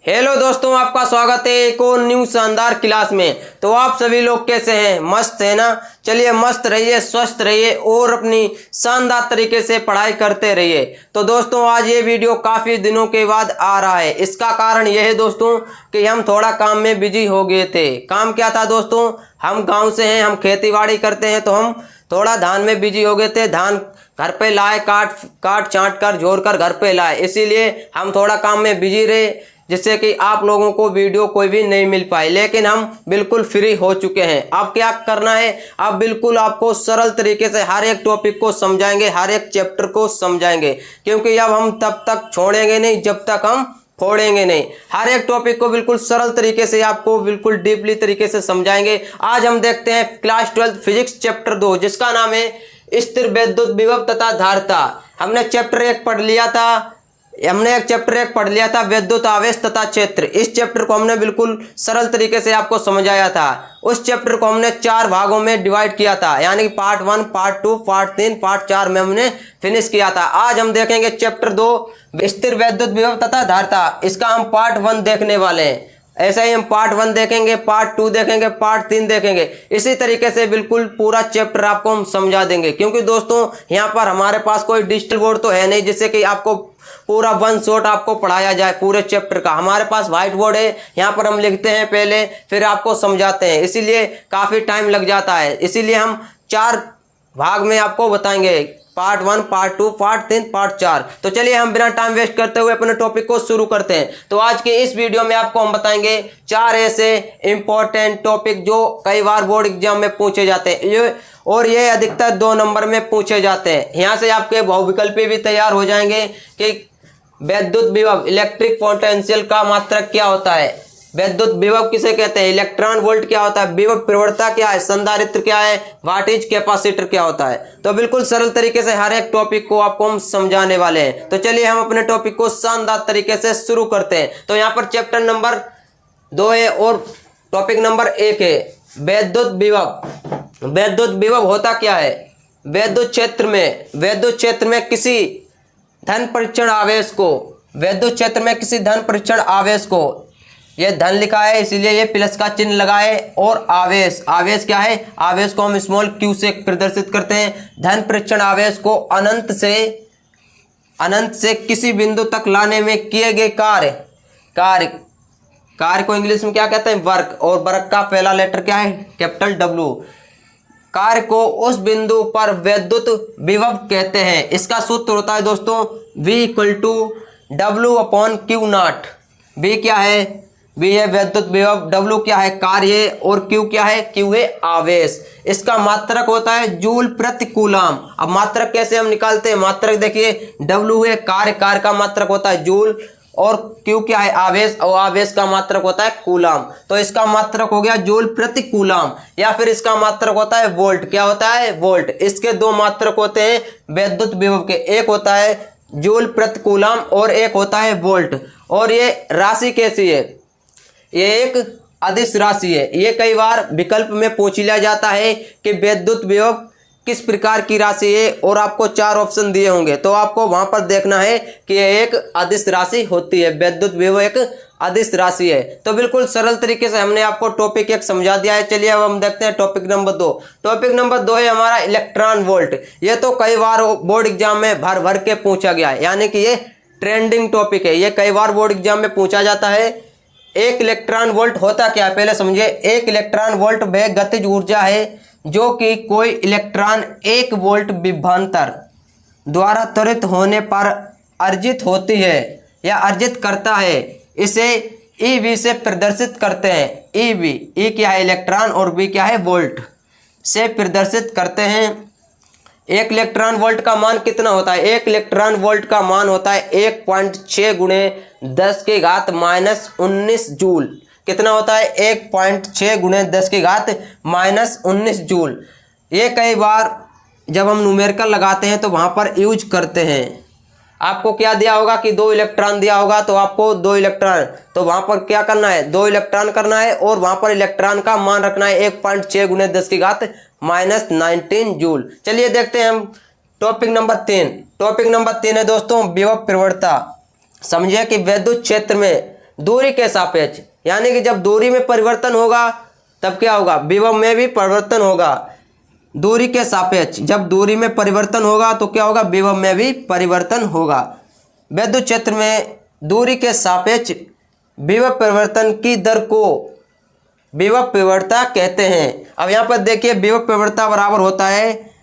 Hello दोस्तों, आपका स्वागत है एक और न्यू शानदार क्लास में। तो आप सभी लोग कैसे हैं? मस्त है ना? चलिए मस्त रहिए, स्वस्थ रहिए और अपनी शानदार तरीके से पढ़ाई करते रहिए। तो दोस्तों आज ये वीडियो काफ़ी दिनों के बाद आ रहा है। इसका कारण यह है दोस्तों कि हम थोड़ा काम में बिजी हो गए थे। काम क्या था दोस्तों? हम गाँव से हैं, हम खेती बाड़ी करते हैं, तो हम थोड़ा धान में बिजी हो गए थे। धान घर पे लाए, काट छांट कर जोड़ कर घर पे लाए, इसीलिए हम थोड़ा काम में बिजी रहे, जिससे कि आप लोगों को वीडियो कोई भी नहीं मिल पाई। लेकिन हम बिल्कुल फ्री हो चुके हैं। अब क्या करना है, अब बिल्कुल आपको सरल तरीके से हर एक टॉपिक को समझाएंगे, हर एक चैप्टर को समझाएंगे, क्योंकि अब हम तब तक छोड़ेंगे नहीं जब तक हम फोड़ेंगे नहीं। हर एक टॉपिक को बिल्कुल सरल तरीके से आपको बिल्कुल डीपली तरीके से समझाएंगे। आज हम देखते हैं क्लास 12 फिजिक्स चैप्टर 2, जिसका नाम है स्थिर वैद्युत विभव तथा धारिता। हमने चैप्टर 1 पढ़ लिया था, वैद्युत आवेश तथा क्षेत्र। इस चैप्टर को हमने बिल्कुल सरल तरीके से आपको समझाया था। उस चैप्टर को हमने 4 भागों में डिवाइड किया था, यानी कि पार्ट 1, पार्ट 2, पार्ट 3, पार्ट 4 में हमने फिनिश किया था। आज हम देखेंगे चैप्टर 2 स्थिर वैद्युत विभव तथा धारिता। इसका हम पार्ट 1 देखने वाले हैं। ऐसा ही हम पार्ट 1 देखेंगे, पार्ट 2 देखेंगे, पार्ट 3 देखेंगे। इसी तरीके से बिल्कुल पूरा चैप्टर आपको हम समझा देंगे, क्योंकि दोस्तों यहाँ पर हमारे पास कोई डिजिटल बोर्ड तो है नहीं जिससे कि आपको पूरा वन शॉट आपको पढ़ाया जाए पूरे चैप्टर का। हमारे पास व्हाइट बोर्ड है, यहाँ पर हम लिखते हैं पहले, फिर आपको समझाते हैं, इसीलिए काफ़ी टाइम लग जाता है। इसीलिए हम 4 भाग में आपको बताएंगे, पार्ट 1, पार्ट 2, पार्ट 3, पार्ट 4। तो चलिए हम बिना टाइम वेस्ट करते हुए अपने टॉपिक को शुरू करते हैं। तो आज के इस वीडियो में आपको हम बताएंगे 4 ऐसे इंपॉर्टेंट टॉपिक जो कई बार बोर्ड एग्जाम में पूछे जाते हैं, और ये अधिकतर 2 नंबर में पूछे जाते हैं। यहाँ से आपके बहुविकल्पी भी तैयार हो जाएंगे कि वैद्युत विभव इलेक्ट्रिक पोटेंशियल का मात्रक क्या होता है, वैद्युत विभव किसे कहते हैं, इलेक्ट्रॉन वोल्ट क्या होता है, विभव प्रवणता क्या है, संधारित्र क्या है, व्हाट इज कैपेसिटर क्या होता है। तो बिल्कुल सरल तरीके से हर एक टॉपिक को आपको हम समझाने वाले हैं। तो चलिए हम अपने टॉपिक को शानदार तरीके से शुरू करते हैं। तो यहाँ पर चैप्टर नंबर 2 है और टॉपिक नंबर 1 है वैद्युत विभव। वैद्युत विभव होता क्या है? वैद्युत क्षेत्र में किसी धन परीक्षण आवेश को, ये धन लिखा है इसीलिए ये प्लस का चिन्ह लगाए, और आवेश क्या है, आवेश को हम स्मॉल q से प्रदर्शित करते हैं। धन परीक्षण आवेश को अनंत से किसी बिंदु तक लाने में किए गए कार्य को इंग्लिश में क्या कहते हैं, वर्क, और वर्क का पहला लेटर क्या है, कैपिटल W। कार्य को उस बिंदु पर वैद्युत विभव कहते हैं। इसका सूत्र होता है दोस्तों V = W/Q0। V क्या है? V है वैद्युत विभव, W क्या है, कार्य, और Q क्या है, Q है आवेश। इसका मात्रक होता है जूल प्रति कूलम। अब मात्रक कैसे हम निकालते हैं? मात्रक देखिए, W है कार्य का मात्रक होता है जूल, और Q क्या है, आवेश, और आवेश का मात्रक होता है कूलम। तो इसका मात्रक हो गया जूल प्रति कूलम, या फिर इसका मात्रक होता है वोल्ट। क्या होता है? वोल्ट। इसके 2 मात्रक होते हैं वैद्युत विभव के, एक होता है जूल प्रति कूलम और एक होता है वोल्ट। और ये राशि कैसी है? ये एक अदिश राशि है। ये कई बार विकल्प में पूछ लिया जाता है कि वैद्युत विभव किस प्रकार की राशि है, और आपको 4 ऑप्शन दिए होंगे, तो आपको वहां पर देखना है कि यह एक अदिश राशि होती है। वैद्युत विभव एक अदिश राशि है। तो बिल्कुल सरल तरीके से हमने आपको टॉपिक 1 समझा दिया है। चलिए अब हम देखते हैं टॉपिक नंबर 2। टॉपिक नंबर 2 है हमारा इलेक्ट्रॉन वोल्ट। ये तो कई बार बोर्ड एग्जाम में भर के पूछा गया है, यानी कि ये ट्रेंडिंग टॉपिक है। ये कई बार बोर्ड एग्जाम में पूछा जाता है। एक इलेक्ट्रॉन वोल्ट होता क्या है पहले समझिए। एक इलेक्ट्रॉन वोल्ट वह गतिज ऊर्जा है जो कि कोई इलेक्ट्रॉन 1 वोल्ट विभवांतर द्वारा त्वरित होने पर अर्जित होती है या अर्जित करता है। इसे EV से प्रदर्शित करते हैं। EV, E क्या है, इलेक्ट्रॉन, और V क्या है, वोल्ट से प्रदर्शित करते हैं। 1 इलेक्ट्रॉन वोल्ट का मान कितना होता है? 1 इलेक्ट्रॉन वोल्ट का मान होता है 1.6 × 10⁻⁻19 जूल। कितना होता है? 1.6 × 10⁻⁻19 जूल। ये कई बार जब हम न्यूमेरिकल लगाते हैं तो वहाँ पर यूज करते हैं। आपको क्या दिया होगा कि 2 इलेक्ट्रॉन दिया होगा, तो आपको 2 इलेक्ट्रॉन, तो वहाँ पर क्या करना है, 2 इलेक्ट्रॉन करना है, और वहाँ पर इलेक्ट्रॉन का मान रखना है 1.6 × 10⁻⁻19 जूल। चलिए देखते हैं हम टॉपिक नंबर 3। टॉपिक नंबर 3 है दोस्तों विभव प्रवणता। समझिए कि विद्युत क्षेत्र में दूरी के सापेक्ष, यानी कि जब दूरी में परिवर्तन होगा तब क्या होगा, विभव में भी परिवर्तन होगा। दूरी के सापेक्ष, जब दूरी में परिवर्तन होगा तो क्या होगा, विभव में भी परिवर्तन होगा। विद्युत क्षेत्र में दूरी के सापेक्ष विभव परिवर्तन की दर को विभव प्रवणता कहते हैं। अब यहाँ पर देखिए विभव प्रवणता बराबर होता है,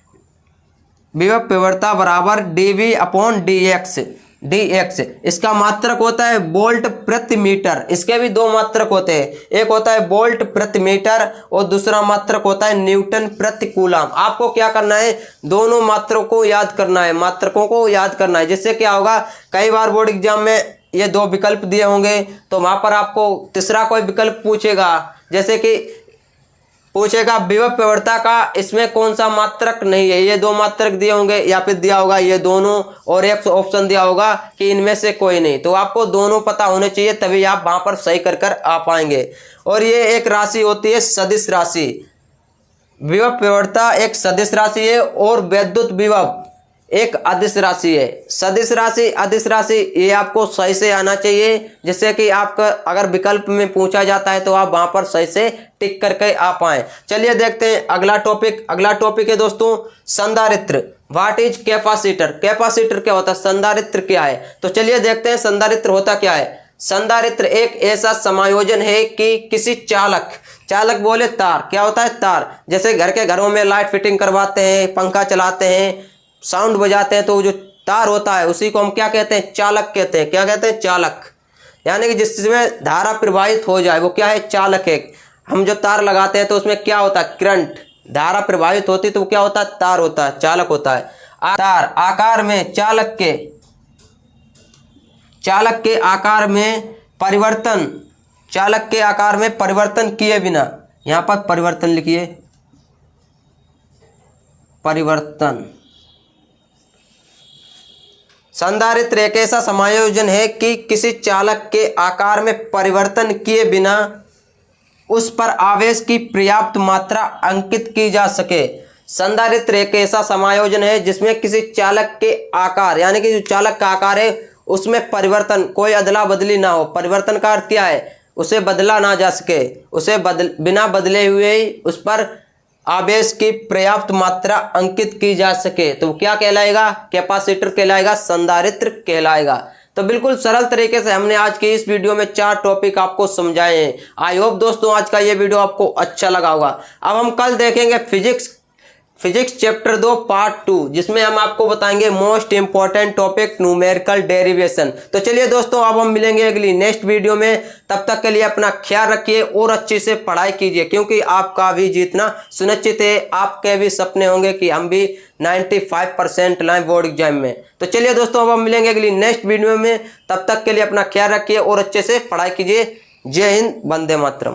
विभव प्रवणता बराबर dV अपॉन dx। इसका मात्रक होता है वोल्ट प्रति मीटर। इसके भी दो मात्रक होते हैं, एक होता है वोल्ट प्रति मीटर और दूसरा मात्रक होता है न्यूटन प्रति कूलम। आपको क्या करना है, दोनों मात्रकों को याद करना है, मात्रकों को याद करना है। जिससे क्या होगा, कई बार बोर्ड एग्जाम में ये दो विकल्प दिए होंगे तो वहां पर आपको तीसरा कोई विकल्प पूछेगा, जैसे कि पूछेगा विभव प्रवणता का इसमें कौन सा मात्रक नहीं है, ये दो मात्रक दिए होंगे या फिर दिया होगा ये दोनों, और एक ऑप्शन दिया होगा कि इनमें से कोई नहीं। तो आपको दोनों पता होने चाहिए, तभी आप वहां पर सही कर आ पाएंगे। और ये एक राशि होती है सदिश राशि। विभव प्रवणता एक सदिश राशि है और वैद्युत विभव एक अदिश राशि है। सदिश राशि, अदिश राशि, ये आपको सही से आना चाहिए, जिससे कि आपका अगर विकल्प में पूछा जाता है तो आप वहां पर सही से टिक करके आ पाए। चलिए देखते हैं अगला टॉपिक। अगला टॉपिक है दोस्तों संधारित्र। What is capacitor. कैपेसिटर क्या होता है, संधारित्र क्या है, तो चलिए देखते हैं संधारित्र होता क्या है। संधारित्र एक ऐसा समायोजन है कि किसी चालक बोले तार, क्या होता है तार, जैसे घरों में लाइट फिटिंग करवाते हैं, पंखा चलाते हैं, साउंड बजाते हैं, तो जो तार होता है उसी को हम क्या कहते हैं, चालक कहते हैं। क्या कहते हैं, चालक, यानी कि जिसमें धारा प्रवाहित हो जाए वो क्या है, चालक है। हम जो तार लगाते हैं तो उसमें क्या होता है, करंट, धारा प्रवाहित होती है तो वो क्या होता है, तार होता है, चालक होता है। तार आकार में चालक के आकार में परिवर्तन किए बिना, यहां पर परिवर्तन लिखिए, परिवर्तन। संधारित्र एक ऐसा समायोजन है कि किसी चालक के आकार में परिवर्तन किए बिना उस पर आवेश की पर्याप्त मात्रा अंकित की जा सके। संधारित्र एक ऐसा समायोजन है जिसमें किसी चालक के आकार, यानी कि जो चालक का आकार है उसमें परिवर्तन, कोई अदला बदली ना हो। परिवर्तन का अर्थ क्या है, उसे बदला ना जा सके, उसे बिना बदले हुए ही उस पर आवेश की पर्याप्त मात्रा अंकित की जा सके, तो क्या कहलाएगा, कैपेसिटर कहलाएगा, संधारित्र कहलाएगा। तो बिल्कुल सरल तरीके से हमने आज की इस वीडियो में 4 टॉपिक आपको समझाए हैं। आई होप दोस्तों आज का ये वीडियो आपको अच्छा लगा होगा। अब हम कल देखेंगे फिजिक्स चैप्टर 2 पार्ट 2, जिसमें हम आपको बताएंगे most important topic numerical derivation. तो चलिए दोस्तों अब हम मिलेंगे अगली नेक्स्ट वीडियो में। तब तक के लिए अपना ख्याल रखिए और अच्छे से पढ़ाई कीजिए, क्योंकि आपका भी जीतना सुनिश्चित है। आपके भी सपने होंगे कि हम भी 95% लाएं बोर्ड एग्जाम में। तो चलिए दोस्तों अब हम मिलेंगे अगली नेक्स्ट वीडियो में। तब तक के लिए अपना ख्याल रखिए और अच्छे से पढ़ाई कीजिए। जय हिंद, वंदे मातरम।